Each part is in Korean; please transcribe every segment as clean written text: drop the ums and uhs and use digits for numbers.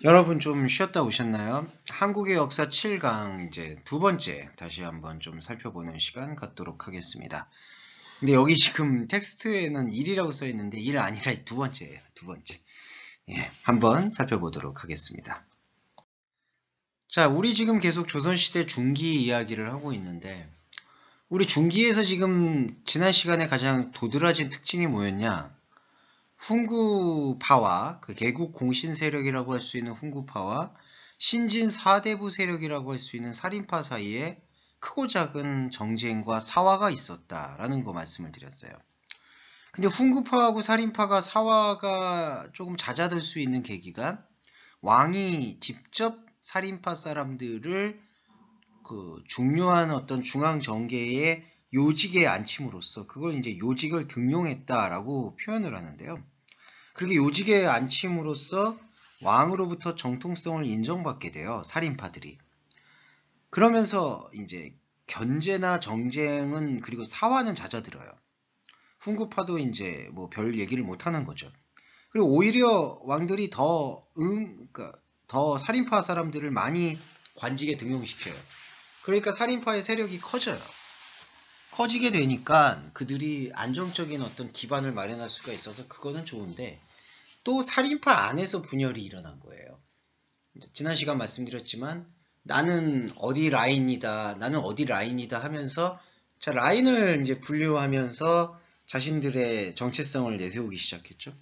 여러분 좀 쉬었다 오셨나요? 한국의 역사 7강 이제 두 번째 다시 한번 좀 살펴보는 시간 갖도록 하겠습니다. 근데 여기 지금 텍스트에는 1이라고 써 있는데 1 아니라 두 번째예요. 두 번째. 예, 한번 살펴보도록 하겠습니다. 자, 우리 지금 계속 조선시대 중기 이야기를 하고 있는데 우리 중기에서 지금 지난 시간에 가장 도드라진 특징이 뭐였냐? 훈구파와 그 개국 공신 세력이라고 할 수 있는 훈구파와 신진 사대부 세력이라고 할 수 있는 살인파 사이에 크고 작은 정쟁과 사화가 있었다라는 거 말씀을 드렸어요. 근데 훈구파하고 살인파가 사화가 조금 잦아들 수 있는 계기가 왕이 직접 살인파 사람들을 그 중요한 어떤 중앙 정계의 요직에 앉힘으로써 그걸 이제 요직을 등용했다라고 표현을 하는데요. 그렇게 요직에 앉힘으로써 왕으로부터 정통성을 인정받게 돼요. 살인파들이. 그러면서 이제 견제나 정쟁은 그리고 사화는 잦아들어요. 훈구파도 이제 뭐 별 얘기를 못 하는 거죠. 그리고 오히려 왕들이 그러니까 더 살인파 사람들을 많이 관직에 등용시켜요. 그러니까 살인파의 세력이 커져요. 커지게 되니까 그들이 안정적인 어떤 기반을 마련할 수가 있어서 그거는 좋은데 또 살인파 안에서 분열이 일어난 거예요. 지난 시간 말씀드렸지만 나는 어디 라인이다, 나는 어디 라인이다 하면서 자 라인을 이제 분류하면서 자신들의 정체성을 내세우기 시작했죠.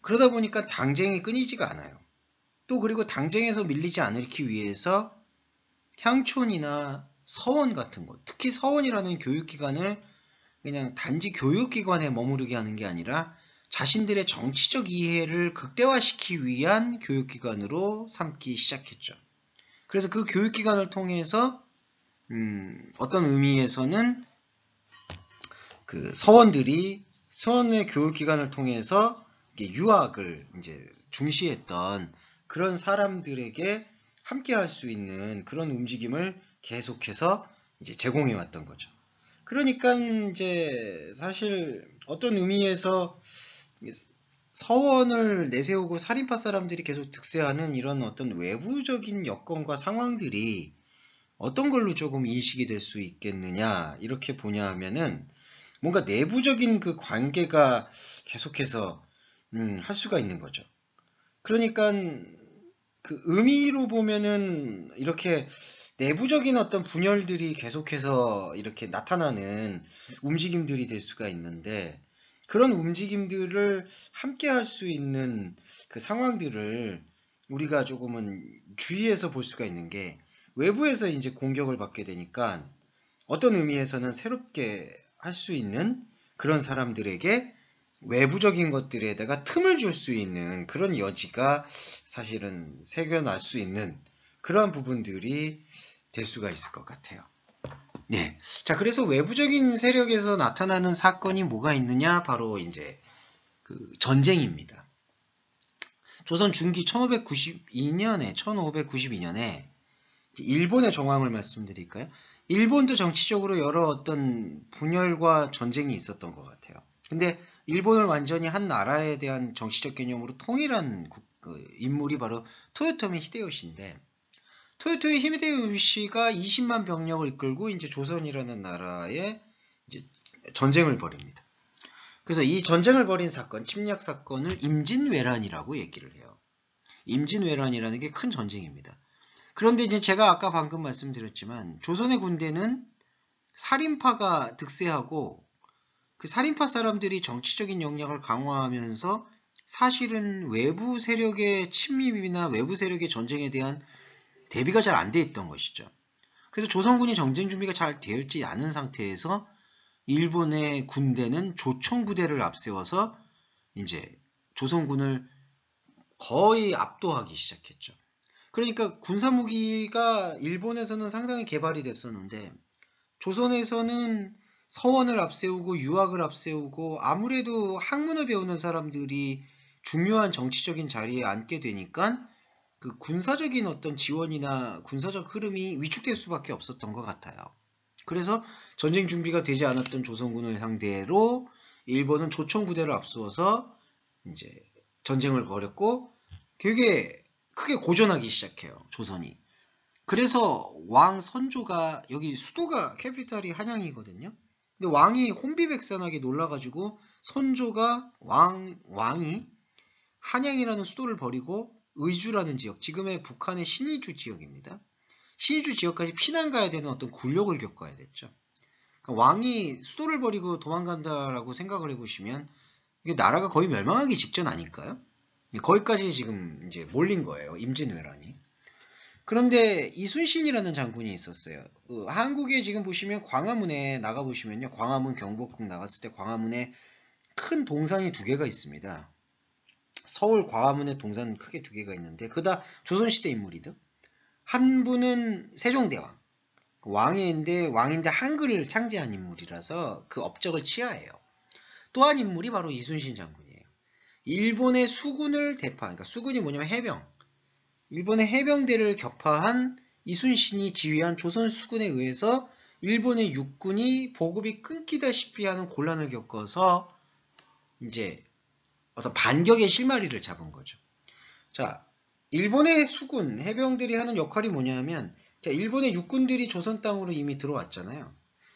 그러다 보니까 당쟁이 끊이지가 않아요. 또 그리고 당쟁에서 밀리지 않기 위해서 향촌이나 서원 같은 곳, 특히 서원이라는 교육기관을 그냥 단지 교육기관에 머무르게 하는 게 아니라 자신들의 정치적 이해를 극대화시키기 위한 교육기관으로 삼기 시작했죠. 그래서 그 교육기관을 통해서 어떤 의미에서는 그 서원의 교육기관을 통해서 유학을 이제 중시했던 그런 사람들에게 함께 할 수 있는 그런 움직임을 계속해서 이제 제공해 왔던 거죠. 그러니까 이제 사실 어떤 의미에서 서원을 내세우고 살인파 사람들이 계속 득세하는 이런 어떤 외부적인 여건과 상황들이 어떤 걸로 조금 인식이 될 수 있겠느냐 이렇게 보냐 하면은 뭔가 내부적인 그 관계가 계속해서 할 수가 있는 거죠. 그러니까 그 의미로 보면은 이렇게 내부적인 어떤 분열들이 계속해서 이렇게 나타나는 움직임들이 될 수가 있는데 그런 움직임들을 함께 할 수 있는 그 상황들을 우리가 조금은 주의해서 볼 수가 있는 게 외부에서 이제 공격을 받게 되니까 어떤 의미에서는 새롭게 할 수 있는 그런 사람들에게 외부적인 것들에다가 틈을 줄 수 있는 그런 여지가 사실은 새겨날 수 있는 그런 부분들이 될 수가 있을 것 같아요. 네. 자, 그래서 외부적인 세력에서 나타나는 사건이 뭐가 있느냐? 바로 이제 그 전쟁입니다. 조선 중기 1592년에 일본의 정황을 말씀드릴까요? 일본도 정치적으로 여러 어떤 분열과 전쟁이 있었던 것 같아요. 근데 일본을 완전히 한 나라에 대한 정치적 개념으로 통일한 인물이 바로 토요토미 히데요시인데 토요토미 히데요시가 20만 병력을 이끌고 이제 조선이라는 나라에 이제 전쟁을 벌입니다. 그래서 이 전쟁을 벌인 사건, 침략 사건을 임진왜란이라고 얘기를 해요. 임진왜란이라는 게 큰 전쟁입니다. 그런데 이제 제가 아까 방금 말씀드렸지만 조선의 군대는 살인파가 득세하고 그 살인파 사람들이 정치적인 역량을 강화하면서 사실은 외부 세력의 침입이나 외부 세력의 전쟁에 대한 대비가 잘 안 돼 있던 것이죠. 그래서 조선군이 전쟁 준비가 잘 되어 있지 않은 상태에서 일본의 군대는 조총부대를 앞세워서 이제 조선군을 거의 압도하기 시작했죠. 그러니까 군사무기가 일본에서는 상당히 개발이 됐었는데 조선에서는 서원을 앞세우고 유학을 앞세우고 아무래도 학문을 배우는 사람들이 중요한 정치적인 자리에 앉게 되니까 그 군사적인 어떤 지원이나 군사적 흐름이 위축될 수밖에 없었던 것 같아요. 그래서 전쟁 준비가 되지 않았던 조선군을 상대로 일본은 조총부대를 앞세워서 이제 전쟁을 벌였고 되게 크게 고전하기 시작해요. 조선이. 그래서 왕 선조가 여기 수도가 캐피탈이 한양이거든요. 근데 왕이 혼비백산하게 놀라가지고 선조가 왕이 한양이라는 수도를 버리고 의주라는 지역, 지금의 북한의 신의주 지역입니다. 신의주 지역까지 피난 가야 되는 어떤 굴욕을 겪어야 됐죠. 그러니까 왕이 수도를 버리고 도망간다라고 생각을 해보시면 이게 나라가 거의 멸망하기 직전 아닐까요? 거기까지 지금 이제 몰린 거예요. 임진왜란이. 그런데 이순신이라는 장군이 있었어요. 한국에 지금 보시면 광화문에 나가보시면요. 광화문 경복궁 나갔을 때 광화문에 큰 동상이 두 개가 있습니다. 서울 광화문에 동상 크게 두 개가 있는데 그다 조선시대 인물이든 한 분은 세종대왕 왕인데 한글을 창제한 인물이라서 그 업적을 치하해요. 또 한 인물이 바로 이순신 장군이에요. 일본의 수군을 그러니까 수군이 뭐냐면 해병. 일본의 해병대를 격파한 이순신이 지휘한 조선 수군에 의해서 일본의 육군이 보급이 끊기다시피 하는 곤란을 겪어서 이제 어떤 반격의 실마리를 잡은 거죠. 자, 일본의 수군, 해병들이 하는 역할이 뭐냐면, 자, 일본의 육군들이 조선 땅으로 이미 들어왔잖아요.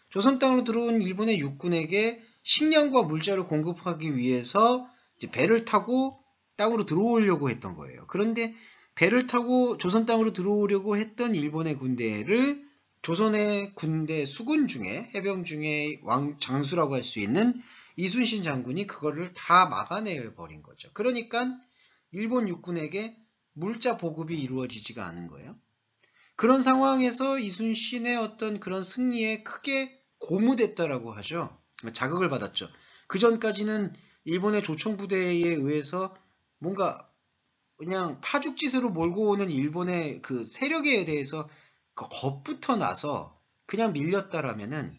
조선 땅으로 들어온 일본의 육군에게 식량과 물자를 공급하기 위해서 이제 배를 타고 땅으로 들어오려고 했던 거예요. 그런데 배를 타고 조선 땅으로 들어오려고 했던 일본의 군대를 조선의 군대 수군 중에 해병 중에 장수라고 할 수 있는 이순신 장군이 그거를 다 막아내 버린 거죠. 그러니까 일본 육군에게 물자 보급이 이루어지지가 않은 거예요. 그런 상황에서 이순신의 어떤 그런 승리에 크게 고무됐다라고 하죠. 자극을 받았죠. 그 전까지는 일본의 조총부대에 의해서 뭔가 그냥 파죽지세로 몰고 오는 일본의 그 세력에 대해서 겁부터 나서 그냥 밀렸다라면은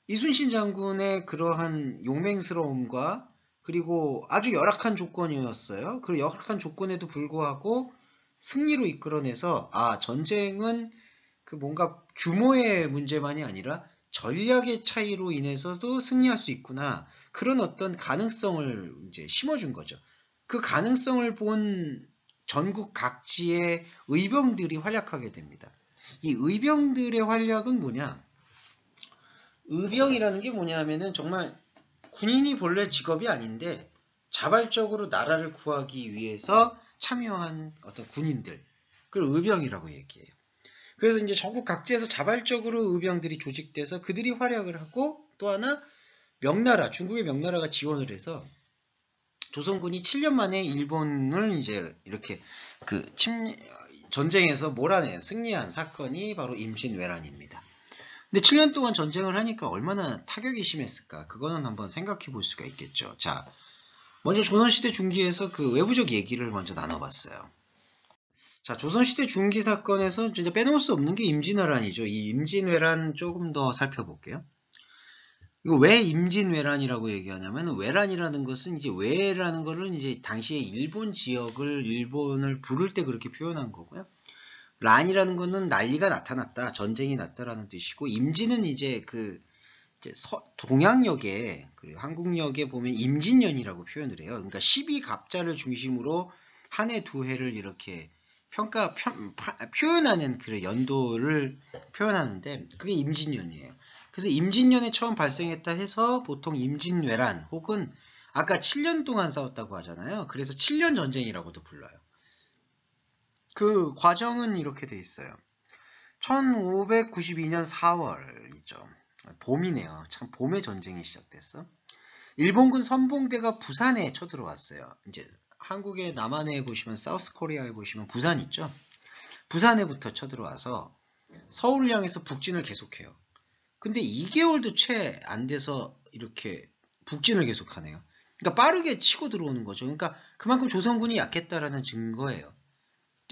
이순신 장군의 그러한 용맹스러움과 그리고 아주 열악한 조건이었어요. 그 열악한 조건에도 불구하고 승리로 이끌어내서 전쟁은 그 뭔가 규모의 문제만이 아니라 전략의 차이로 인해서도 승리할 수 있구나. 그런 어떤 가능성을 이제 심어준 거죠. 그 가능성을 본 전국 각지의 의병들이 활약하게 됩니다. 이 의병들의 활약은 뭐냐? 의병이라는 게 뭐냐 하면은 정말 군인이 본래 직업이 아닌데 자발적으로 나라를 구하기 위해서 참여한 어떤 군인들, 그걸 의병이라고 얘기해요. 그래서 이제 전국 각지에서 자발적으로 의병들이 조직돼서 그들이 활약을 하고 또 하나 중국의 명나라가 지원을 해서 조선군이 7년 만에 일본을 이제 이렇게 전쟁에서 승리한 사건이 바로 임진왜란입니다. 근데 7년 동안 전쟁을 하니까 얼마나 타격이 심했을까? 그거는 한번 생각해 볼 수가 있겠죠. 자, 먼저 조선시대 중기에서 그 외부적 얘기를 먼저 나눠봤어요. 자, 조선시대 중기 사건에서 진짜 빼놓을 수 없는 게 임진왜란이죠. 이 임진왜란 조금 더 살펴볼게요. 이거 왜 임진왜란이라고 얘기하냐면, 왜란이라는 것은 이제 왜라는 거를 이제 당시에 일본을 부를 때 그렇게 표현한 거고요. 란이라는 거는 난리가 나타났다, 전쟁이 났다라는 뜻이고, 임진은 이제 동양역에, 그리고 한국역에 보면 임진년이라고 표현을 해요. 그러니까 12갑자를 중심으로 한 해, 두 해를 이렇게 표현하는 그 연도를 표현하는데, 그게 임진년이에요. 그래서 임진년에 처음 발생했다 해서 보통 임진왜란 혹은 아까 7년 동안 싸웠다고 하잖아요. 그래서 7년 전쟁이라고도 불러요. 그 과정은 이렇게 돼 있어요. 1592년 4월이죠. 봄이네요. 참 봄에 전쟁이 시작됐어. 일본군 선봉대가 부산에 쳐들어왔어요. 이제 한국의 남한에 보시면 사우스 코리아에 보시면 부산 있죠. 부산에부터 쳐들어와서 서울을 향해서 북진을 계속해요. 근데 2개월도 채 안 돼서 이렇게 북진을 계속하네요. 그러니까 빠르게 치고 들어오는 거죠. 그러니까 그만큼 조선군이 약했다라는 증거예요.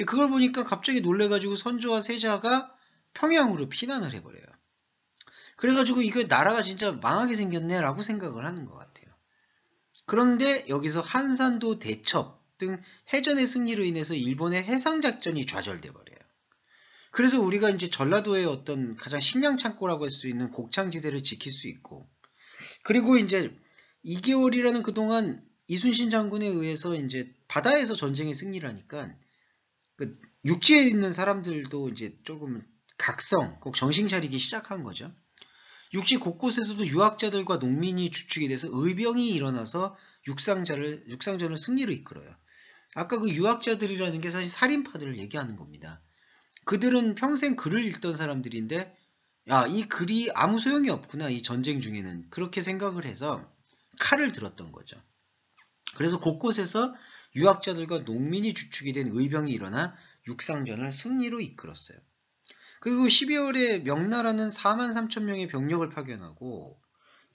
그걸 보니까 갑자기 놀래가지고 선조와 세자가 평양으로 피난을 해버려요. 그래가지고 이거 나라가 진짜 망하게 생겼네 라고 생각을 하는 것 같아요. 그런데 여기서 한산도 대첩 등 해전의 승리로 인해서 일본의 해상작전이 좌절돼 버려요. 그래서 우리가 이제 전라도의 어떤 가장 식량 창고라고 할 수 있는 곡창지대를 지킬 수 있고, 그리고 이제 2개월이라는 그동안 이순신 장군에 의해서 이제 바다에서 전쟁에 승리를 하니까 그 육지에 있는 사람들도 이제 조금 각성, 꼭 정신 차리기 시작한 거죠. 육지 곳곳에서도 유학자들과 농민이 주축이 돼서 의병이 일어나서 육상전을 승리로 이끌어요. 아까 그 유학자들이라는 게 사실 살인파들을 얘기하는 겁니다. 그들은 평생 글을 읽던 사람들인데 야, 이 글이 아무 소용이 없구나, 이 전쟁 중에는. 그렇게 생각을 해서 칼을 들었던 거죠. 그래서 곳곳에서 유학자들과 농민이 주축이 된 의병이 일어나 육상전을 승리로 이끌었어요. 그리고 12월에 명나라는 4만 3천 명의 병력을 파견하고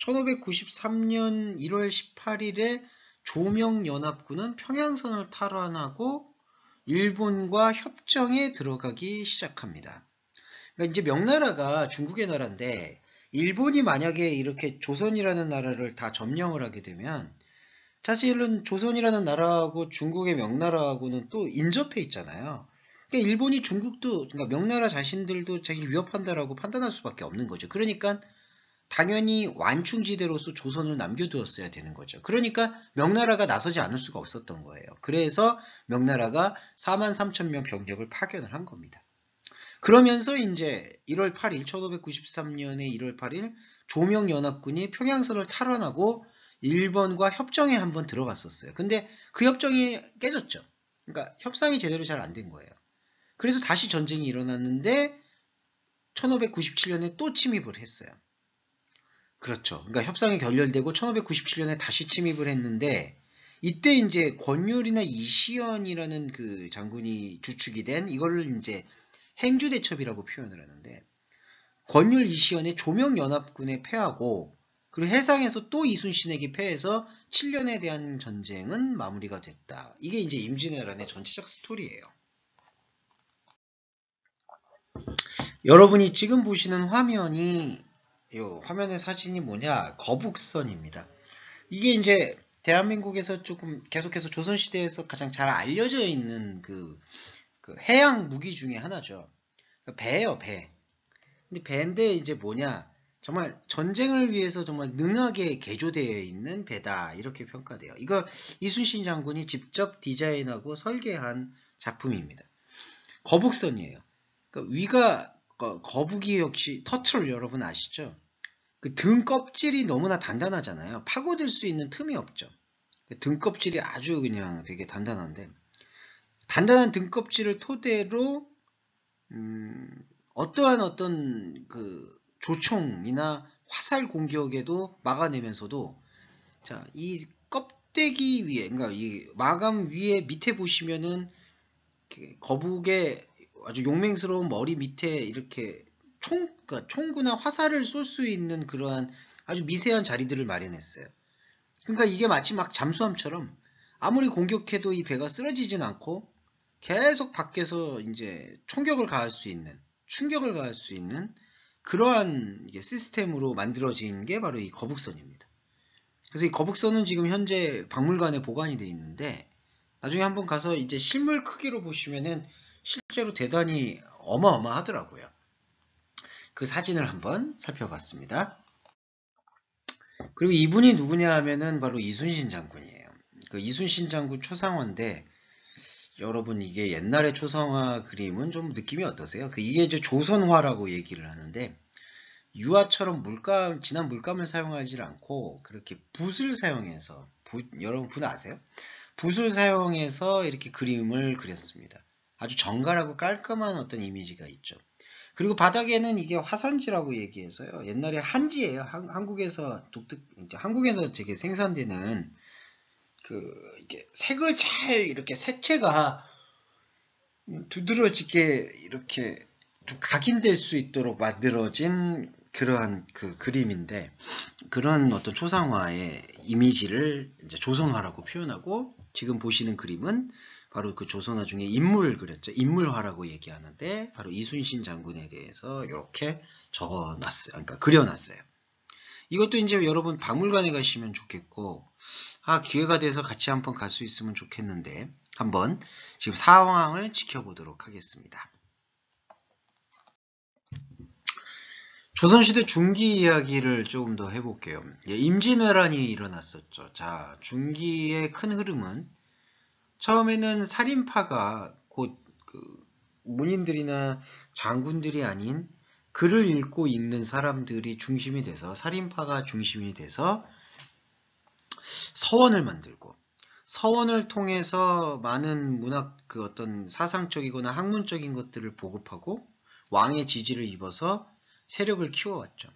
1593년 1월 18일에 조명연합군은 평양선을 탈환하고 일본과 협정에 들어가기 시작합니다. 그러니까 이제 명나라가 중국의 나라인데 일본이 만약에 이렇게 조선이라는 나라를 다 점령을 하게 되면 사실은 조선이라는 나라하고 중국의 명나라하고는 또 인접해 있잖아요. 그러니까 일본이 중국도, 그러니까 명나라 자신들도 자기를 위협한다라고 판단할 수밖에 없는 거죠. 그러니까 당연히 완충지대로서 조선을 남겨두었어야 되는 거죠. 그러니까 명나라가 나서지 않을 수가 없었던 거예요. 그래서 명나라가 4만 3천 명 병력을 파견을 한 겁니다. 그러면서 이제 1월 8일, 1593년의 1월 8일 조명연합군이 평양선을 탈환하고 일본과 협정에 한번 들어갔었어요. 근데 그 협정이 깨졌죠. 그러니까 협상이 제대로 잘 안 된 거예요. 그래서 다시 전쟁이 일어났는데 1597년에 또 침입을 했어요. 그렇죠. 그러니까 협상이 결렬되고 1597년에 다시 침입을 했는데 이때 이제 권율이나 이시연이라는 그 장군이 주축이 된 이거를 이제 행주대첩이라고 표현을 하는데 권율 이시연의 조명연합군에 패하고 그리고 해상에서 또 이순신에게 패해서 7년에 대한 전쟁은 마무리가 됐다. 이게 이제 임진왜란의 전체적 스토리예요. 여러분이 지금 보시는 화면이 이 화면의 사진이 뭐냐? 거북선입니다. 이게 이제 대한민국에서 조금 계속해서 조선시대에서 가장 잘 알려져 있는 그 해양 무기 중에 하나죠. 배예요, 배. 근데 배인데 이제 뭐냐? 정말 전쟁을 위해서 정말 능하게 개조되어 있는 배다. 이렇게 평가돼요. 이거 이순신 장군이 직접 디자인하고 설계한 작품입니다. 거북선이에요. 그러니까 위가 거북이 역시 터틀 여러분 아시죠? 그 등 껍질이 너무나 단단하잖아요. 파고들 수 있는 틈이 없죠. 등 껍질이 아주 그냥 되게 단단한데 단단한 등 껍질을 토대로 어떤 그 조총이나 화살 공격에도 막아내면서도 자, 이 껍데기 위에 그러니까 이 마감 위에 밑에 보시면은 거북의 아주 용맹스러운 머리 밑에 이렇게 그러니까 총구나 화살을 쏠 수 있는 그러한 아주 미세한 자리들을 마련했어요. 그러니까 이게 마치 막 잠수함처럼 아무리 공격해도 이 배가 쓰러지진 않고 계속 밖에서 이제 충격을 가할 수 있는 그러한 시스템으로 만들어진 게 바로 이 거북선입니다. 그래서 이 거북선은 지금 현재 박물관에 보관이 되어 있는데 나중에 한번 가서 이제 실물 크기로 보시면은 실제로 대단히 어마어마하더라고요. 그 사진을 한번 살펴봤습니다. 그리고 이분이 누구냐 하면은 바로 이순신 장군이에요. 그 이순신 장군 초상화인데 여러분 이게 옛날의 초상화 그림은 좀 느낌이 어떠세요? 이게 이제 조선화라고 얘기를 하는데 유화처럼 진한 물감을 사용하지 않고 그렇게 붓을 사용해서 여러분 붓 아세요? 붓을 사용해서 이렇게 그림을 그렸습니다. 아주 정갈하고 깔끔한 어떤 이미지가 있죠. 그리고 바닥에는 이게 화선지라고 얘기해서요. 옛날에 한지예요. 한국에서 한국에서 되게 생산되는 이게 색을 잘 이렇게 색채가 두드러지게 이렇게 좀 각인될 수 있도록 만들어진 그러한 그림인데 그런 어떤 초상화의 이미지를 이제 조선화라고 표현하고 지금 보시는 그림은 바로 그 조선화 중에 인물을 그렸죠. 인물화라고 얘기하는데 바로 이순신 장군에 대해서 이렇게 적어놨어요. 그러니까 그려놨어요. 이것도 이제 여러분 박물관에 가시면 좋겠고 기회가 돼서 같이 한번 갈 수 있으면 좋겠는데 한번 지금 상황을 지켜보도록 하겠습니다. 조선시대 중기 이야기를 조금 더 해볼게요. 임진왜란이 일어났었죠. 자, 중기의 큰 흐름은 처음에는 살인파가 곧 문인들이나 장군들이 아닌 글을 읽고 읽는 사람들이 중심이 돼서, 살인파가 중심이 돼서 서원을 만들고, 서원을 통해서 많은 문학, 어떤 사상적이거나 학문적인 것들을 보급하고 왕의 지지를 입어서 세력을 키워왔죠.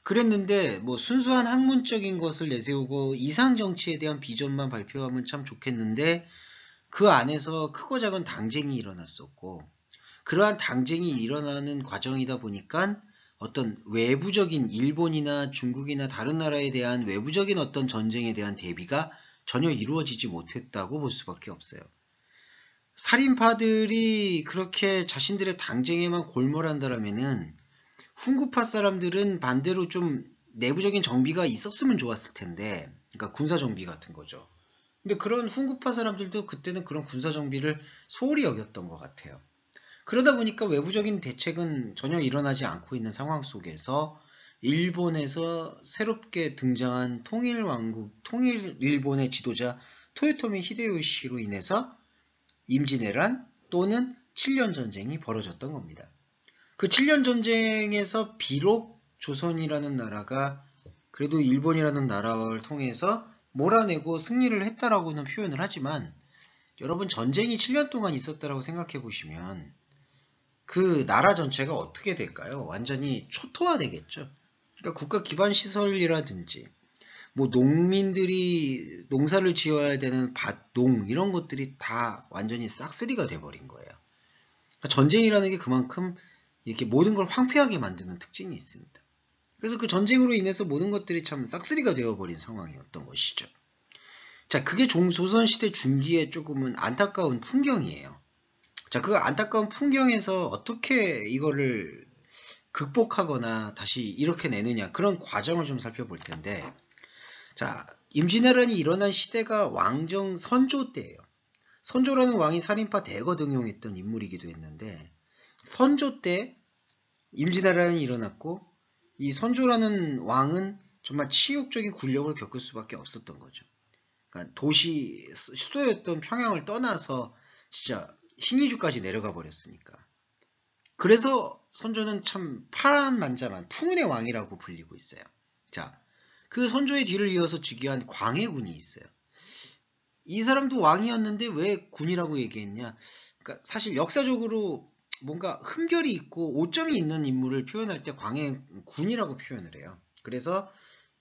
그랬는데 뭐 순수한 학문적인 것을 내세우고 이상 정치에 대한 비전만 발표하면 참 좋겠는데, 그 안에서 크고 작은 당쟁이 일어났었고, 그러한 당쟁이 일어나는 과정이다 보니까 어떤 외부적인 일본이나 중국이나 다른 나라에 대한 외부적인 어떤 전쟁에 대한 대비가 전혀 이루어지지 못했다고 볼 수밖에 없어요. 살인파들이 그렇게 자신들의 당쟁에만 골몰한다면은 훈구파 사람들은 반대로 좀 내부적인 정비가 있었으면 좋았을 텐데, 그러니까 군사 정비 같은 거죠. 근데 그런 훈구파 사람들도 그때는 그런 군사 정비를 소홀히 여겼던 것 같아요. 그러다 보니까 외부적인 대책은 전혀 일어나지 않고 있는 상황 속에서 일본에서 새롭게 등장한 통일왕국, 통일일본의 지도자 토요토미 히데요시로 인해서 임진왜란 또는 7년 전쟁이 벌어졌던 겁니다. 그 7년 전쟁에서 비록 조선이라는 나라가 그래도 일본이라는 나라를 통해서 몰아내고 승리를 했다라고는 표현을 하지만, 여러분 전쟁이 7년 동안 있었다라고 생각해 보시면 그 나라 전체가 어떻게 될까요? 완전히 초토화되겠죠. 그러니까 국가 기반 시설이라든지 뭐 농민들이 농사를 지어야 되는 밭, 농 이런 것들이 다 완전히 싹쓸이가 돼버린 거예요. 그러니까 전쟁이라는 게 그만큼 이렇게 모든 걸 황폐하게 만드는 특징이 있습니다. 그래서 그 전쟁으로 인해서 모든 것들이 참 싹쓸이가 되어버린 상황이었던 것이죠. 자, 그게 조선시대 중기에 조금은 안타까운 풍경이에요. 자, 그 안타까운 풍경에서 어떻게 이거를 극복하거나 다시 이렇게 내느냐, 그런 과정을 좀 살펴볼 텐데, 자, 임진왜란이 일어난 시대가 왕정 선조 때예요. 선조라는 왕이 살인파 대거 등용했던 인물이기도 했는데, 선조 때 임진왜란이 일어났고, 이 선조라는 왕은 정말 치욕적인 굴욕을 겪을 수밖에 없었던 거죠. 그러니까 도시, 수도였던 평양을 떠나서 진짜 신의주까지 내려가 버렸으니까. 그래서 선조는 참 파란만장한 풍운의 왕이라고 불리고 있어요. 자, 그 선조의 뒤를 이어서 즉위한 광해군이 있어요. 이 사람도 왕이었는데 왜 군이라고 얘기했냐? 그러니까 사실 역사적으로 뭔가 흠결이 있고 오점이 있는 인물을 표현할 때 광해군이라고 표현을 해요. 그래서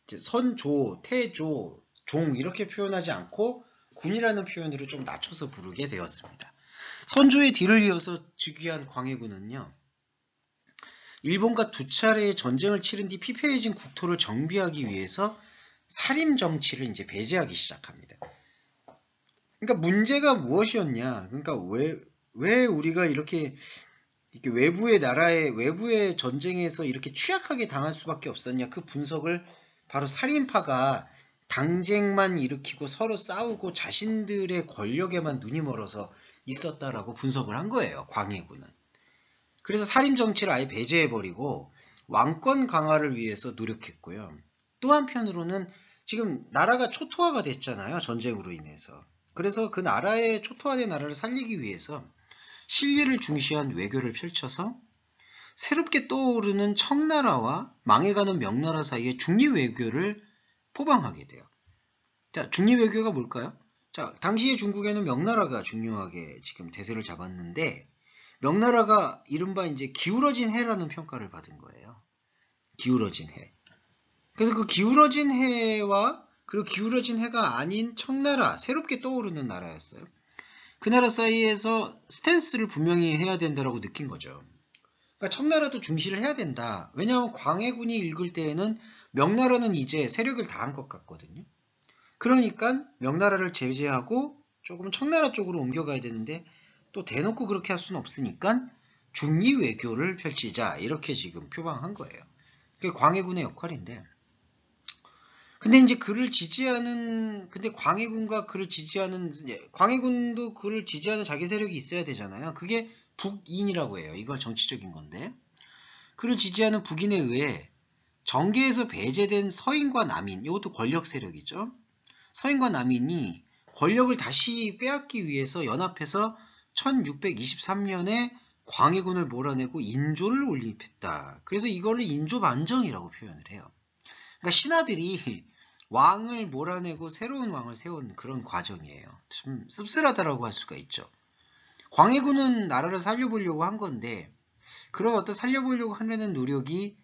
이제 선조, 태조, 종 이렇게 표현하지 않고 군이라는 표현으로 좀 낮춰서 부르게 되었습니다. 선조의 뒤를 이어서 즉위한 광해군은요, 일본과 두 차례의 전쟁을 치른 뒤 피폐해진 국토를 정비하기 위해서 살인 정치를 이제 배제하기 시작합니다. 그러니까 문제가 무엇이었냐? 그러니까 왜 우리가 이렇게 외부의 나라의 외부의 전쟁에서 이렇게 취약하게 당할 수밖에 없었냐? 그 분석을 바로 살인파가 당쟁만 일으키고 서로 싸우고 자신들의 권력에만 눈이 멀어서 있었다라고 분석을 한 거예요, 광해군은. 그래서 살인 정치를 아예 배제해버리고 왕권 강화를 위해서 노력했고요. 또 한편으로는 지금 나라가 초토화가 됐잖아요, 전쟁으로 인해서. 그래서 그 나라의 초토화된 나라를 살리기 위해서 실리를 중시한 외교를 펼쳐서 새롭게 떠오르는 청나라와 망해가는 명나라 사이에 중립외교를 포방하게 돼요. 자, 중립외교가 뭘까요? 자, 당시의 중국에는 명나라가 중요하게 지금 대세를 잡았는데, 명나라가 이른바 이제 기울어진 해라는 평가를 받은 거예요. 기울어진 해. 그래서 그 기울어진 해와 그리고 기울어진 해가 아닌 청나라, 새롭게 떠오르는 나라였어요. 그 나라 사이에서 스탠스를 분명히 해야 된다라고 느낀 거죠. 그러니까 청나라도 중시를 해야 된다. 왜냐하면 광해군이 읽을 때에는 명나라는 이제 세력을 다한 것 같거든요. 그러니까 명나라를 제재하고 조금 청나라 쪽으로 옮겨가야 되는데 또 대놓고 그렇게 할 수는 없으니까 중립 외교를 펼치자, 이렇게 지금 표방한 거예요. 그게 광해군의 역할인데, 근데 이제 근데 광해군과 그를 지지하는, 광해군도 그를 지지하는 자기 세력이 있어야 되잖아요. 그게 북인이라고 해요. 이건 정치적인 건데, 그를 지지하는 북인에 의해 정계에서 배제된 서인과 남인, 이것도 권력 세력이죠. 서인과 남인이 권력을 다시 빼앗기 위해서 연합해서 1623년에 광해군을 몰아내고 인조를 올립했다. 그래서 이거를 인조반정이라고 표현을 해요. 그러니까 신하들이 왕을 몰아내고 새로운 왕을 세운 그런 과정이에요. 좀 씁쓸하다라고 할 수가 있죠. 광해군은 나라를 살려보려고 한 건데 그런 어떤 살려보려고 하려는 노력이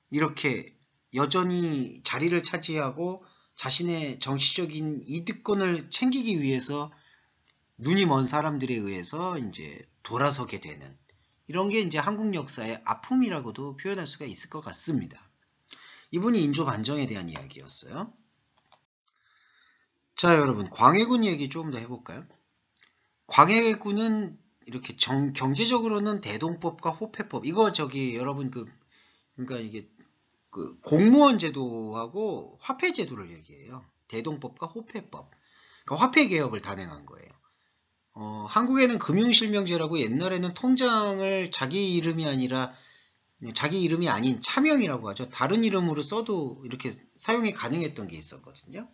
이렇게 여전히 자리를 차지하고 자신의 정치적인 이득권을 챙기기 위해서 눈이 먼 사람들에 의해서 이제 돌아서게 되는 이런 게 이제 한국 역사의 아픔이라고도 표현할 수가 있을 것 같습니다. 이분이 인조 반정에 대한 이야기였어요. 자, 여러분 광해군 얘기 조금 더 해볼까요? 광해군은 이렇게 경제적으로는 대동법과 호패법 이거 여러분 그러니까 이게 그 공무원 제도하고 화폐 제도를 얘기해요. 대동법과 호패법. 그러니까 화폐 개혁을 단행한 거예요. 한국에는 금융실명제라고 옛날에는 통장을 자기 이름이 아닌 차명이라고 하죠. 다른 이름으로 써도 이렇게 사용이 가능했던 게 있었거든요.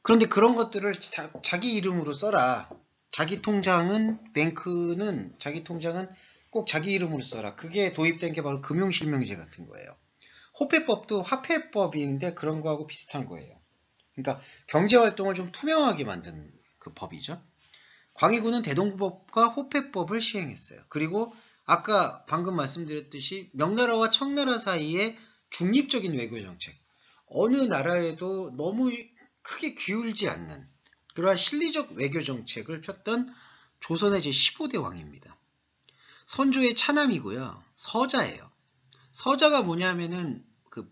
그런데 그런 것들을 자기 이름으로 써라. 뱅크는 자기 통장은 꼭 자기 이름으로 써라. 그게 도입된 게 바로 금융실명제 같은 거예요. 호패법도 화폐법인데 그런 거하고 비슷한 거예요. 그러니까 경제활동을 좀 투명하게 만든 그 법이죠. 광해군은 대동법과 호패법을 시행했어요. 그리고 아까 방금 말씀드렸듯이 명나라와 청나라 사이에 중립적인 외교정책, 어느 나라에도 너무 크게 기울지 않는 그러한 실리적 외교정책을 폈던 조선의 제15대 왕입니다. 선조의 차남이고요. 서자예요. 서자가 뭐냐면은 그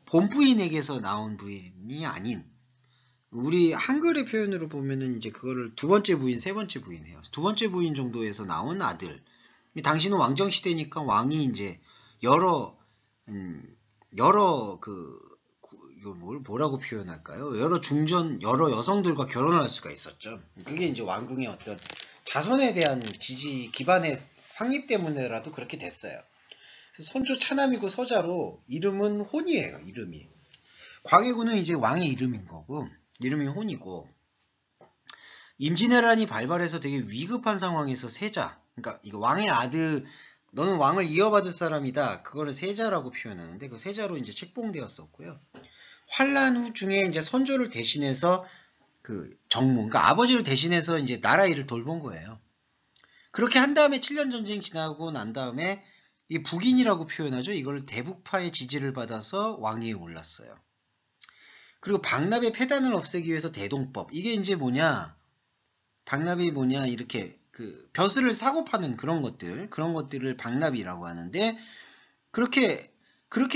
본부인에게서 나온 부인이 아닌 우리 한글의 표현으로 보면은 이제 그거를 두 번째 부인, 세 번째 부인 해요. 두 번째 부인 정도에서 나온 아들. 당시는 왕정 시대니까 왕이 이제 여러 이거 뭐라고 표현할까요? 여러 여성들과 결혼을 할 수가 있었죠. 그게 이제 왕궁의 어떤 자손에 대한 지지 기반의 확립 때문에라도 그렇게 됐어요. 선조 차남이고 서자로 이름은 혼이에요. 이름이. 광해군은 이제 왕의 이름인 거고 이름이 혼이고 임진왜란이 발발해서 되게 위급한 상황에서 세자 그러니까 이거 왕의 아들 너는 왕을 이어받을 사람이다. 그거를 세자라고 표현하는데 그 세자로 이제 책봉되었었고요. 환란 후 중에 이제 선조를 대신해서 그 정무 그러니까 아버지를 대신해서 이제 나라 일을 돌본 거예요. 그렇게 한 다음에 7년 전쟁 지나고 난 다음에 이 북인이라고 표현하죠. 이걸 대북파의 지지를 받아서 왕위에 올랐어요. 그리고 박납의 폐단을 없애기 위해서 대동법. 이게 이제 박납이 이렇게 그 벼슬을 사고 파는 그런 것들을 박납이라고 하는데 그렇게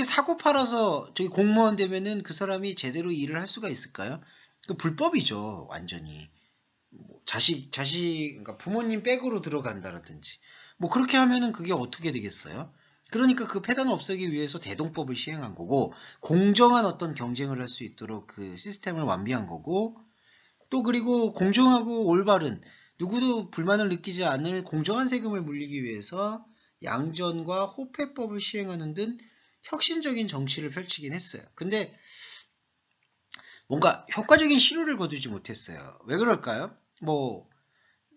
사고 팔아서 저기 공무원 되면은 그 사람이 제대로 일을 할 수가 있을까요? 그 불법이죠, 완전히. 그러니까 부모님 백으로 들어간다라든지. 그렇게 하면은 그게 어떻게 되겠어요? 그러니까 그 폐단을 없애기 위해서 대동법을 시행한 거고, 공정한 어떤 경쟁을 할 수 있도록 그 시스템을 완비한 거고, 또 그리고 공정하고 올바른, 누구도 불만을 느끼지 않을 공정한 세금을 물리기 위해서 양전과 호패법을 시행하는 등 혁신적인 정치를 펼치긴 했어요. 근데 뭔가 효과적인 실효를 거두지 못했어요. 왜 그럴까요?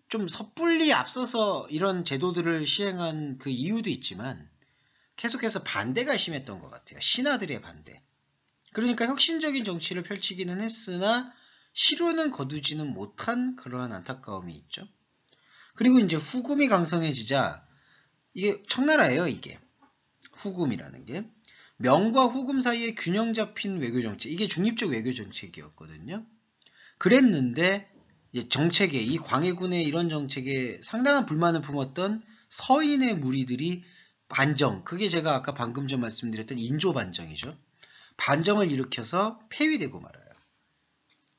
좀 섣불리 앞서서 이런 제도들을 시행한 그 이유도 있지만 계속해서 반대가 심했던 것 같아요. 신하들의 반대. 그러니까 혁신적인 정치를 펼치기는 했으나 실효는 거두지는 못한 그러한 안타까움이 있죠. 그리고 이제 후금이 강성해지자 이게 청나라예요. 이게 후금이라는 게 명과 후금 사이에 균형 잡힌 외교정책 이게 중립적 외교정책이었거든요. 그랬는데 정책에 이 광해군의 이런 정책에 상당한 불만을 품었던 서인의 무리들이 반정 그게 제가 아까 방금 전 말씀드렸던 인조 반정이죠. 반정을 일으켜서 폐위되고 말아요.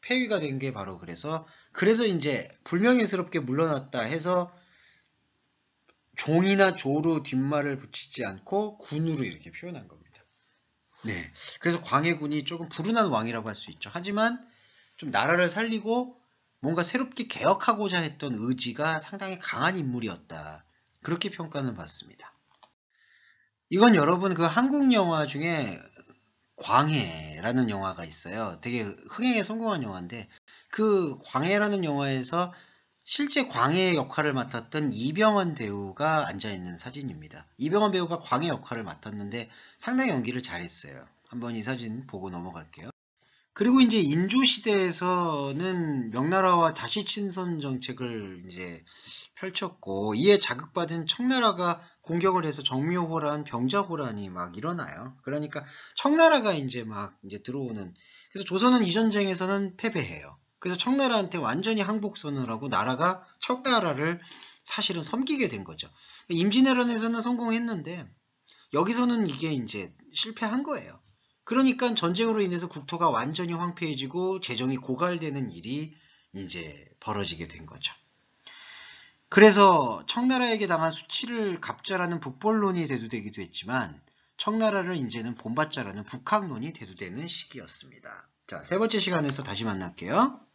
폐위가 된 게 바로 그래서 이제 불명예스럽게 물러났다 해서 종이나 조로 뒷말을 붙이지 않고 군으로 이렇게 표현한 겁니다. 네, 그래서 광해군이 조금 불운한 왕이라고 할 수 있죠. 하지만 좀 나라를 살리고 뭔가 새롭게 개혁하고자 했던 의지가 상당히 강한 인물이었다. 그렇게 평가는 받습니다. 이건 여러분 그 한국 영화 중에 광해라는 영화가 있어요. 되게 흥행에 성공한 영화인데 그 광해라는 영화에서 실제 광해의 역할을 맡았던 이병헌 배우가 앉아있는 사진입니다. 이병헌 배우가 광해 역할을 맡았는데 상당히 연기를 잘했어요. 한번 이 사진 보고 넘어갈게요. 그리고 이제 인조시대에서는 명나라와 다시 친선 정책을 이제 펼쳤고, 이에 자극받은 청나라가 공격을 해서 정묘호란, 병자호란이 막 일어나요. 그러니까 청나라가 이제 막 이제 들어오는, 그래서 조선은 이 전쟁에서는 패배해요. 그래서 청나라한테 완전히 항복선을 하고 나라가 청나라를 사실은 섬기게 된 거죠. 임진왜란에서는 성공했는데 여기서는 이게 이제 실패한 거예요. 그러니까 전쟁으로 인해서 국토가 완전히 황폐해지고 재정이 고갈되는 일이 이제 벌어지게 된 거죠. 그래서 청나라에게 당한 수치를 갚자라는 북벌론이 대두되기도 했지만 청나라를 이제는 본받자라는 북학론이 대두되는 시기였습니다. 자, 세 번째 시간에서 다시 만날게요.